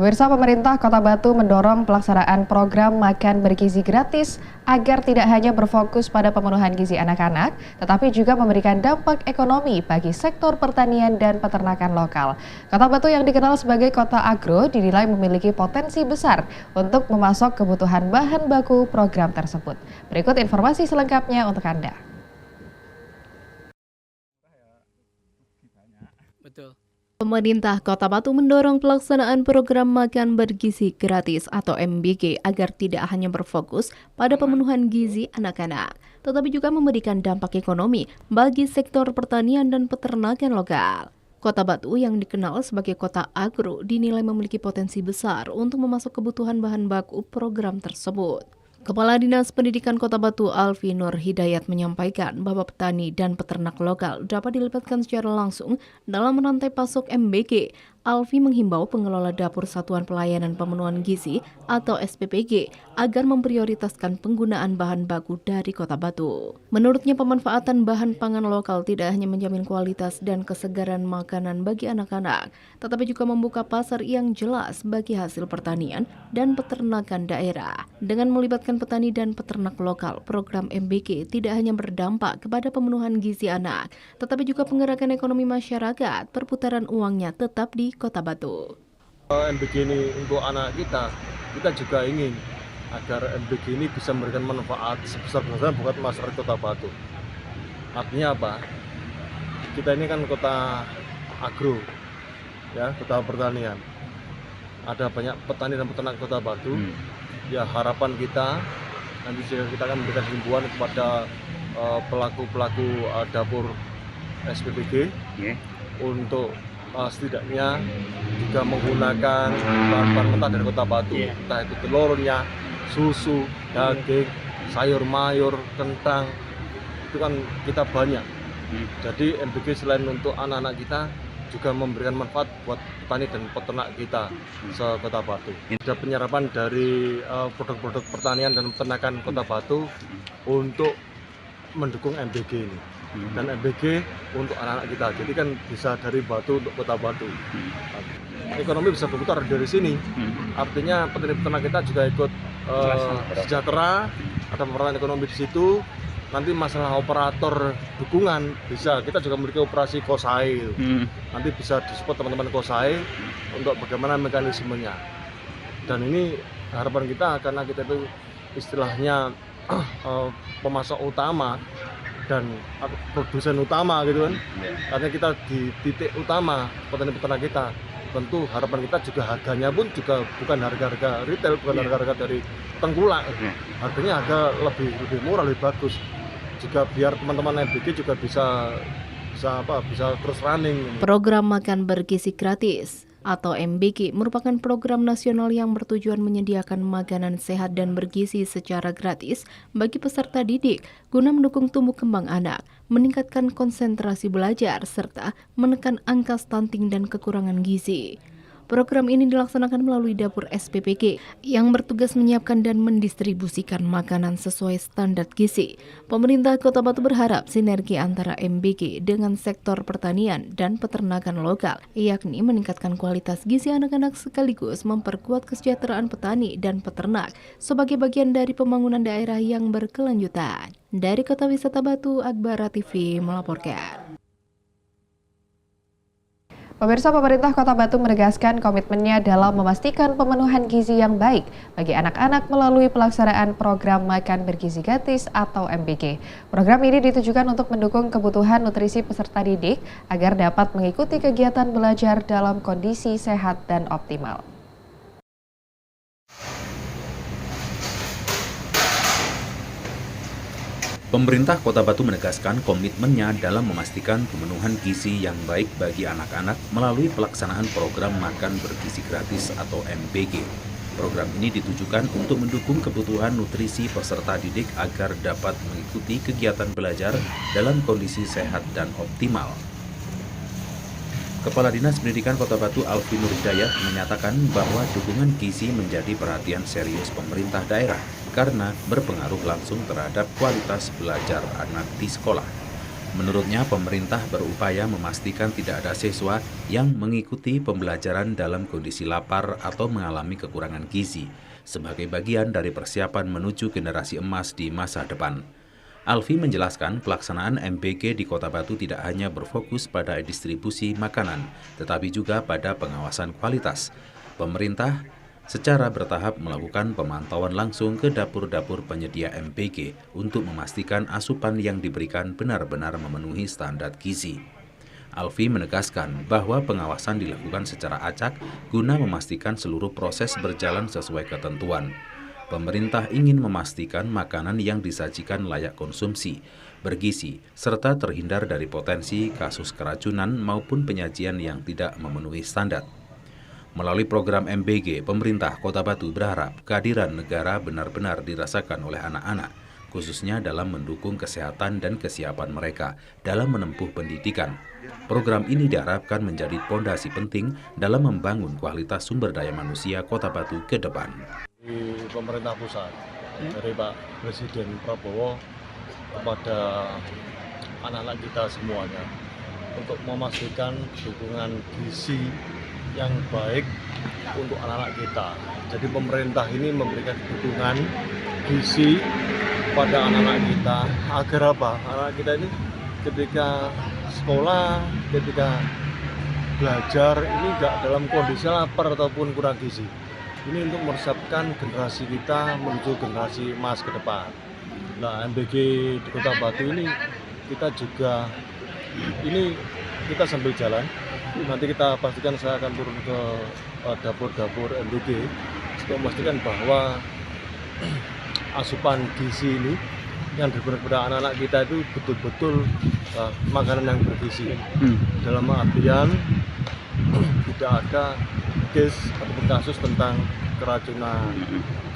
Pemirsa, pemerintah Kota Batu mendorong pelaksanaan program makan bergizi gratis agar tidak hanya berfokus pada pemenuhan gizi anak-anak, tetapi juga memberikan dampak ekonomi bagi sektor pertanian dan peternakan lokal. Kota Batu yang dikenal sebagai kota agro dinilai memiliki potensi besar untuk memasok kebutuhan bahan baku program tersebut. Berikut informasi selengkapnya untuk Anda. Pemerintah Kota Batu mendorong pelaksanaan program makan bergizi gratis atau MBG agar tidak hanya berfokus pada pemenuhan gizi anak-anak, tetapi juga memberikan dampak ekonomi bagi sektor pertanian dan peternakan lokal. Kota Batu yang dikenal sebagai kota agro dinilai memiliki potensi besar untuk memasok kebutuhan bahan baku program tersebut. Kepala Dinas Pendidikan Kota Batu Alfi Nur Hidayat menyampaikan bahwa petani dan peternak lokal dapat dilibatkan secara langsung dalam rantai pasok MBG. Alfi menghimbau pengelola dapur Satuan Pelayanan Pemenuhan Gizi atau SPPG agar memprioritaskan penggunaan bahan baku dari Kota Batu. Menurutnya, pemanfaatan bahan pangan lokal tidak hanya menjamin kualitas dan kesegaran makanan bagi anak-anak, tetapi juga membuka pasar yang jelas bagi hasil pertanian dan peternakan daerah. Dengan melibatkan petani dan peternak lokal, program MBG tidak hanya berdampak kepada pemenuhan gizi anak, tetapi juga penggerakan ekonomi masyarakat. Perputaran uangnya tetap di Kota Batu. MBG ini untuk anak kita juga ingin agar MBG ini bisa memberikan manfaat sebesar-besarnya buat masyarakat Kota Batu. Artinya apa? Kita ini kan kota agro, ya, kota pertanian. Ada banyak petani dan peternak Kota Batu. Ya, harapan kita nanti kita akan memberikan himbauan kepada pelaku-pelaku dapur SPPG untuk setidaknya juga menggunakan bahan-bahan mentah dari Kota Batu, entah itu telurnya, susu, daging, sayur mayur, kentang, itu kan kita banyak. Jadi MBG selain untuk anak-anak kita juga memberikan manfaat buat petani dan peternak kita se-Kota Batu. Ada penyerapan dari produk-produk pertanian dan peternakan Kota Batu untuk mendukung MBG ini. Dan MBG untuk anak-anak kita, jadi kan bisa dari Batu untuk Kota Batu. Ekonomi bisa berputar dari sini, artinya petani-peternak kita juga ikut sejahtera, ada pemerataan ekonomi di situ. Nanti masalah operator dukungan bisa, kita juga memiliki operasi Kosail, nanti bisa disupport teman-teman Kosail untuk bagaimana mekanismenya. Dan ini harapan kita karena kita itu istilahnya pemasok utama dan produsen utama gitu kan, karena kita di titik utama petani peternak kita, tentu harapan kita juga harganya pun juga bukan harga-harga retail, bukan harga-harga dari tengkulak, harganya harga lebih murah, lebih bagus juga biar teman-teman MBG juga bisa terus running. Program makan bergizi gratis atau MBG merupakan program nasional yang bertujuan menyediakan makanan sehat dan bergizi secara gratis bagi peserta didik guna mendukung tumbuh kembang anak, meningkatkan konsentrasi belajar, serta menekan angka stunting dan kekurangan gizi. Program ini dilaksanakan melalui dapur SPPG yang bertugas menyiapkan dan mendistribusikan makanan sesuai standar gizi. Pemerintah Kota Batu berharap sinergi antara MBG dengan sektor pertanian dan peternakan lokal, yakni meningkatkan kualitas gizi anak-anak sekaligus memperkuat kesejahteraan petani dan peternak sebagai bagian dari pembangunan daerah yang berkelanjutan. Dari Kota Wisata Batu, Akbara TV melaporkan. Pemirsa, pemerintah Kota Batu menegaskan komitmennya dalam memastikan pemenuhan gizi yang baik bagi anak-anak melalui pelaksanaan program makan bergizi gratis atau MBG. Program ini ditujukan untuk mendukung kebutuhan nutrisi peserta didik agar dapat mengikuti kegiatan belajar dalam kondisi sehat dan optimal. Pemerintah Kota Batu menegaskan komitmennya dalam memastikan pemenuhan gizi yang baik bagi anak-anak melalui pelaksanaan program makan bergizi gratis atau MBG. Program ini ditujukan untuk mendukung kebutuhan nutrisi peserta didik agar dapat mengikuti kegiatan belajar dalam kondisi sehat dan optimal. Kepala Dinas Pendidikan Kota Batu Alfi Nur Hidayat menyatakan bahwa dukungan gizi menjadi perhatian serius pemerintah daerah karena berpengaruh langsung terhadap kualitas belajar anak di sekolah. Menurutnya, pemerintah berupaya memastikan tidak ada siswa yang mengikuti pembelajaran dalam kondisi lapar atau mengalami kekurangan gizi, sebagai bagian dari persiapan menuju generasi emas di masa depan. Alfi menjelaskan pelaksanaan MBG di Kota Batu tidak hanya berfokus pada distribusi makanan, tetapi juga pada pengawasan kualitas. Pemerintah secara bertahap melakukan pemantauan langsung ke dapur-dapur penyedia MBG untuk memastikan asupan yang diberikan benar-benar memenuhi standar gizi. Alfi menegaskan bahwa pengawasan dilakukan secara acak guna memastikan seluruh proses berjalan sesuai ketentuan. Pemerintah ingin memastikan makanan yang disajikan layak konsumsi, bergizi, serta terhindar dari potensi kasus keracunan maupun penyajian yang tidak memenuhi standar. Melalui program MBG, pemerintah Kota Batu berharap kehadiran negara benar-benar dirasakan oleh anak-anak, khususnya dalam mendukung kesehatan dan kesiapan mereka dalam menempuh pendidikan. Program ini diharapkan menjadi fondasi penting dalam membangun kualitas sumber daya manusia Kota Batu ke depan. Di pemerintah pusat, dari Pak Presiden Prabowo kepada anak-anak kita semuanya, untuk memastikan dukungan gizi yang baik untuk anak-anak kita. Jadi pemerintah ini memberikan dukungan gizi pada anak-anak kita agar apa? Anak kita ini ketika sekolah, ketika belajar ini enggak dalam kondisi lapar ataupun kurang gizi. Ini untuk mempersiapkan generasi kita menuju generasi emas ke depan. Nah, MBG di Kota Batu ini kita juga kita sambil jalan. Nanti kita pastikan saya akan turun ke dapur-dapur MBG untuk memastikan bahwa asupan gizi ini yang diberikan kepada anak-anak kita itu betul-betul makanan yang bergizi. Dalam artian tidak ada case atau kasus tentang keracunan,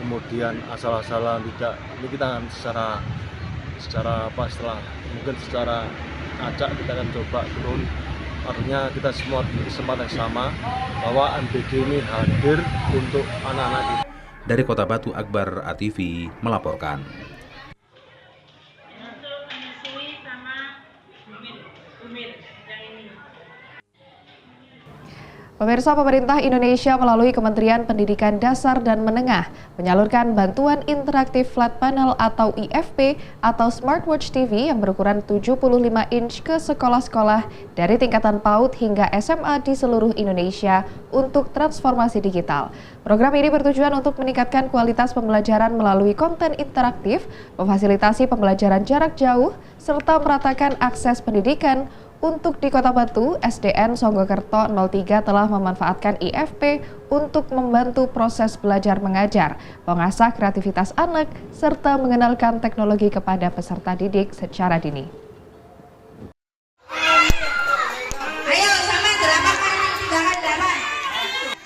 kemudian asal-asalan tidak. Ini kita akan secara mungkin secara acak kita akan coba turun. Artinya kita semua di kesempatan yang sama bahwa MBG ini hadir untuk anak-anak kita. Dari Kota Batu, Akbar ATV melaporkan. Pemirsa, pemerintah Indonesia melalui Kementerian Pendidikan Dasar dan Menengah menyalurkan bantuan interaktif flat panel atau IFP atau smartwatch TV yang berukuran 75 inch ke sekolah-sekolah dari tingkatan PAUD hingga SMA di seluruh Indonesia untuk transformasi digital. Program ini bertujuan untuk meningkatkan kualitas pembelajaran melalui konten interaktif, memfasilitasi pembelajaran jarak jauh, serta meratakan akses pendidikan. Untuk di Kota Batu, SDN Songgokerto 03 telah memanfaatkan IFP untuk membantu proses belajar mengajar, mengasah kreativitas anak, serta mengenalkan teknologi kepada peserta didik secara dini.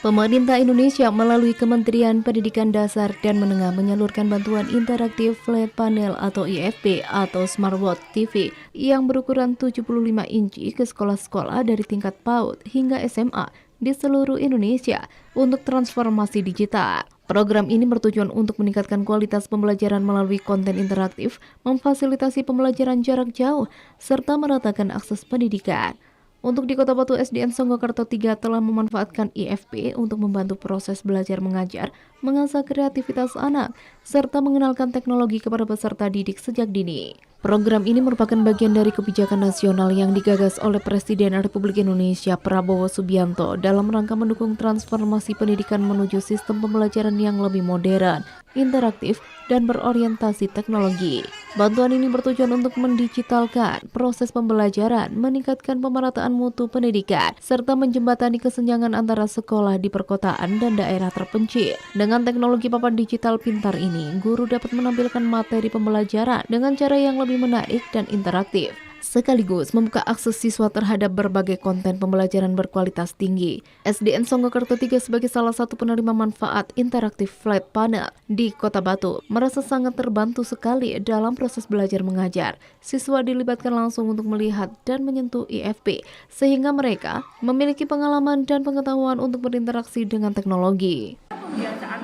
Pemerintah Indonesia melalui Kementerian Pendidikan Dasar dan Menengah menyalurkan bantuan interaktif flat panel atau IFP atau smartwatch TV yang berukuran 75 inci ke sekolah-sekolah dari tingkat PAUD hingga SMA di seluruh Indonesia untuk transformasi digital. Program ini bertujuan untuk meningkatkan kualitas pembelajaran melalui konten interaktif, memfasilitasi pembelajaran jarak jauh, serta meratakan akses pendidikan. Untuk di Kota Batu, SDN Songgokerto 3 telah memanfaatkan IFP untuk membantu proses belajar mengajar, mengasah kreativitas anak, serta mengenalkan teknologi kepada peserta didik sejak dini. Program ini merupakan bagian dari kebijakan nasional yang digagas oleh Presiden Republik Indonesia Prabowo Subianto dalam rangka mendukung transformasi pendidikan menuju sistem pembelajaran yang lebih modern, interaktif, dan berorientasi teknologi. Bantuan ini bertujuan untuk mendigitalkan proses pembelajaran, meningkatkan pemerataan mutu pendidikan, serta menjembatani kesenjangan antara sekolah di perkotaan dan daerah terpencil. Dengan teknologi papan digital pintar ini, guru dapat menampilkan materi pembelajaran dengan cara yang lebih menarik dan interaktif, sekaligus membuka akses siswa terhadap berbagai konten pembelajaran berkualitas tinggi. SDN Songgokerto 3 sebagai salah satu penerima manfaat interaktif flat panel di Kota Batu merasa sangat terbantu sekali dalam proses belajar mengajar. Siswa dilibatkan langsung untuk melihat dan menyentuh IFP, sehingga mereka memiliki pengalaman dan pengetahuan untuk berinteraksi dengan teknologi. Pembiasaan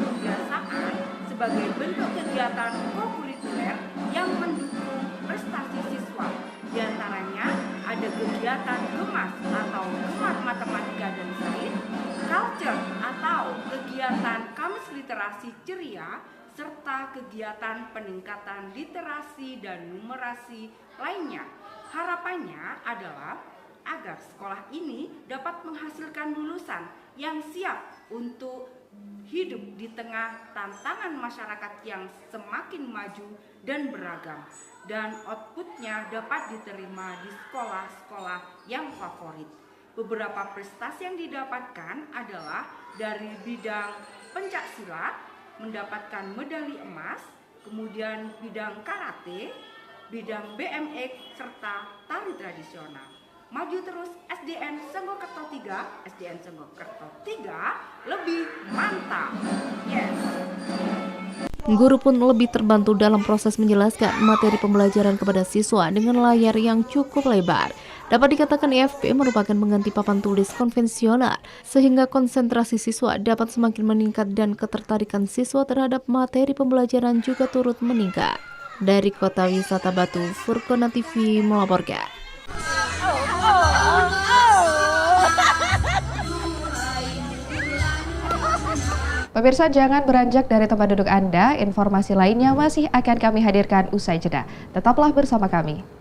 sebagai bentuk kegiatan kokurikuler yang mendukung prestasi siswa, di antaranya kegiatan gemas atau gemar matematika dan sains, culture atau kegiatan Kamis Literasi Ceria, serta kegiatan peningkatan literasi dan numerasi lainnya. Harapannya adalah agar sekolah ini dapat menghasilkan lulusan yang siap untuk hidup di tengah tantangan masyarakat yang semakin maju dan beragam, dan outputnya dapat diterima di sekolah-sekolah yang favorit. Beberapa prestasi yang didapatkan adalah dari bidang pencaksilat, mendapatkan medali emas, kemudian bidang karate, bidang BMX, serta tari tradisional. Maju terus SDN Senggokerto 3, SDN Senggokerto 3 lebih mantap. Yes. Guru pun lebih terbantu dalam proses menjelaskan materi pembelajaran kepada siswa dengan layar yang cukup lebar. Dapat dikatakan IFP merupakan pengganti papan tulis konvensional, sehingga konsentrasi siswa dapat semakin meningkat dan ketertarikan siswa terhadap materi pembelajaran juga turut meningkat. Dari Kota Wisata Batu, Furkona TV melaporkan. Pemirsa, jangan beranjak dari tempat duduk Anda, informasi lainnya masih akan kami hadirkan usai jeda. Tetaplah bersama kami.